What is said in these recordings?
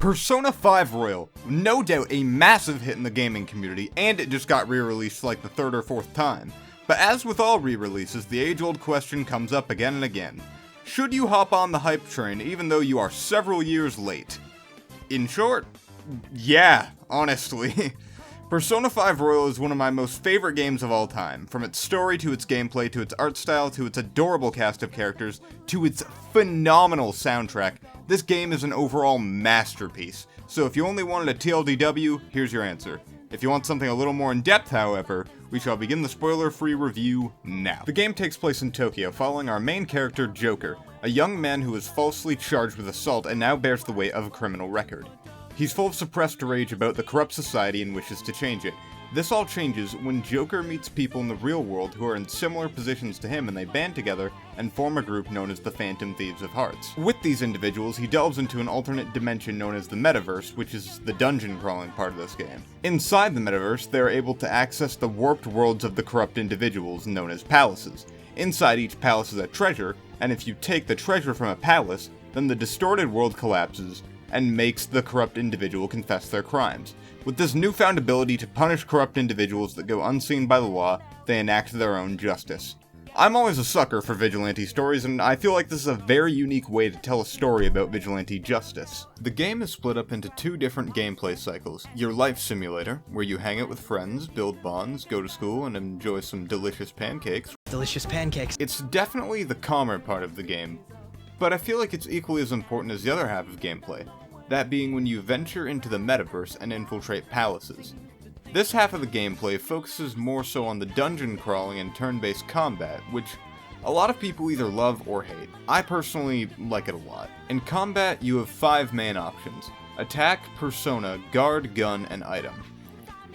Persona 5 Royal, no doubt a massive hit in the gaming community, and it just got re-released for like the third or fourth time. But as with all re-releases, the age-old question comes up again and again. Should you hop on the hype train even though you are several years late? In short, yeah, honestly. Persona 5 Royal is one of my most favorite games of all time, from its story to its gameplay to its art style to its adorable cast of characters to its phenomenal soundtrack. This game is an overall masterpiece, so if you only wanted a TLDW, here's your answer. If you want something a little more in-depth, however, we shall begin the spoiler-free review now. The game takes place in Tokyo, following our main character, Joker, a young man who was falsely charged with assault and now bears the weight of a criminal record. He's full of suppressed rage about the corrupt society and wishes to change it. This all changes when Joker meets people in the real world who are in similar positions to him, and they band together and form a group known as the Phantom Thieves of Hearts. With these individuals, he delves into an alternate dimension known as the Metaverse, which is the dungeon crawling part of this game. Inside the Metaverse, they are able to access the warped worlds of the corrupt individuals, known as palaces. Inside each palace is a treasure, and if you take the treasure from a palace, then the distorted world collapses and makes the corrupt individual confess their crimes. With this newfound ability to punish corrupt individuals that go unseen by the law, they enact their own justice. I'm always a sucker for vigilante stories, and I feel like this is a very unique way to tell a story about vigilante justice. The game is split up into two different gameplay cycles. Your life simulator, where you hang out with friends, build bonds, go to school, and enjoy some delicious pancakes. Delicious pancakes. It's definitely the calmer part of the game, but I feel like it's equally as important as the other half of gameplay. That being when you venture into the metaverse and infiltrate palaces. This half of the gameplay focuses more so on the dungeon crawling and turn-based combat, which a lot of people either love or hate. I personally like it a lot. In combat, you have 5 main options: attack, persona, guard, gun, and item.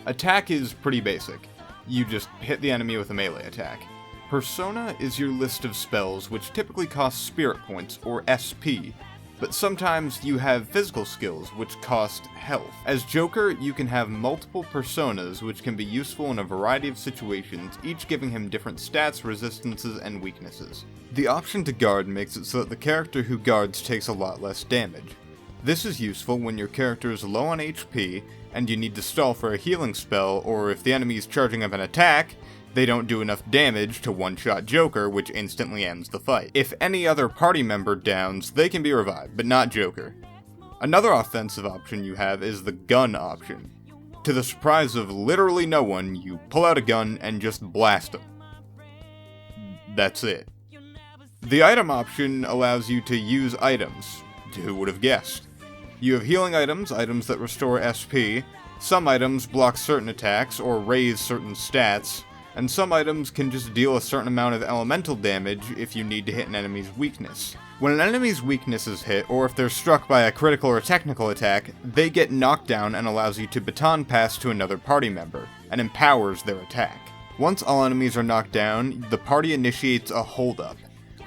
Attack is pretty basic. You just hit the enemy with a melee attack. Persona is your list of spells, which typically cost spirit points, or SP, but sometimes you have physical skills, which cost health. As Joker, you can have multiple personas, which can be useful in a variety of situations, each giving him different stats, resistances, and weaknesses. The option to guard makes it so that the character who guards takes a lot less damage. This is useful when your character is low on HP, and you need to stall for a healing spell, or if the enemy is charging up an attack, they don't do enough damage to one-shot Joker, which instantly ends the fight. If any other party member downs, they can be revived, but not Joker. Another offensive option you have is the gun option. To the surprise of literally no one, you pull out a gun and just blast them. That's it. The item option allows you to use items. Who would have guessed? You have healing items, items that restore SP, some items block certain attacks or raise certain stats, and some items can just deal a certain amount of elemental damage if you need to hit an enemy's weakness. When an enemy's weakness is hit, or if they're struck by a critical or technical attack, they get knocked down and allows you to baton pass to another party member, and empowers their attack. Once all enemies are knocked down, the party initiates a hold-up,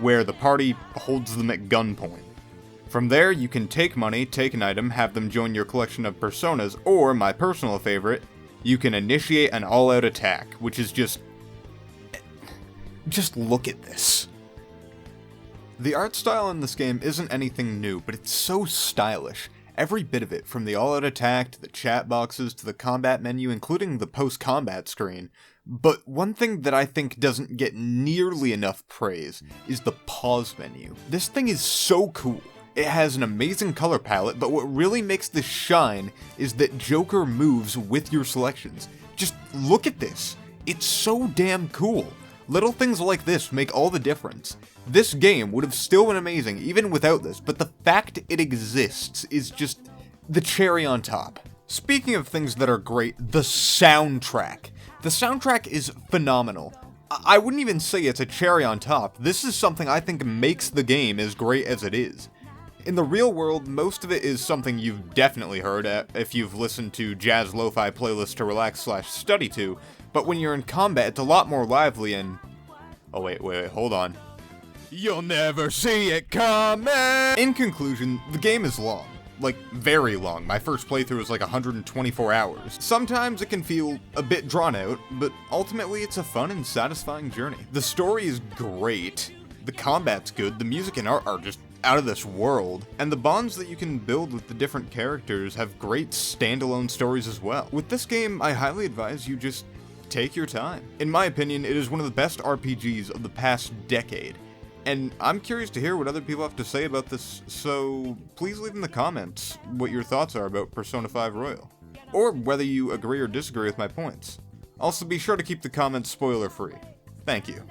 where the party holds them at gunpoint. From there, you can take money, take an item, have them join your collection of personas, or, my personal favorite, you can initiate an all-out attack, which is just look at this. The art style in this game isn't anything new, but it's so stylish. Every bit of it, from the all-out attack, to the chat boxes, to the combat menu, including the post-combat screen. But one thing that I think doesn't get nearly enough praise is the pause menu. This thing is so cool. It has an amazing color palette, but what really makes this shine is that Joker moves with your selections. Just look at this. It's so damn cool. Little things like this make all the difference. This game would have still been amazing even without this, but the fact it exists is just the cherry on top. Speaking of things that are great, the soundtrack. The soundtrack is phenomenal. I wouldn't even say it's a cherry on top. This is something I think makes the game as great as it is. In the real world, most of it is something you've definitely heard if you've listened to jazz lo-fi playlists to relax/study to, but when you're in combat, it's a lot more lively and... Oh wait, hold on. You'll never see it coming! In conclusion, the game is long. Like, very long. My first playthrough was like 124 hours. Sometimes it can feel a bit drawn out, but ultimately it's a fun and satisfying journey. The story is great, the combat's good, the music and art are just out of this world, and the bonds that you can build with the different characters have great standalone stories as well. With this game, I highly advise you just take your time. In my opinion, it is one of the best RPGs of the past decade, and I'm curious to hear what other people have to say about this, so please leave in the comments what your thoughts are about Persona 5 Royal, or whether you agree or disagree with my points. Also, be sure to keep the comments spoiler-free. Thank you.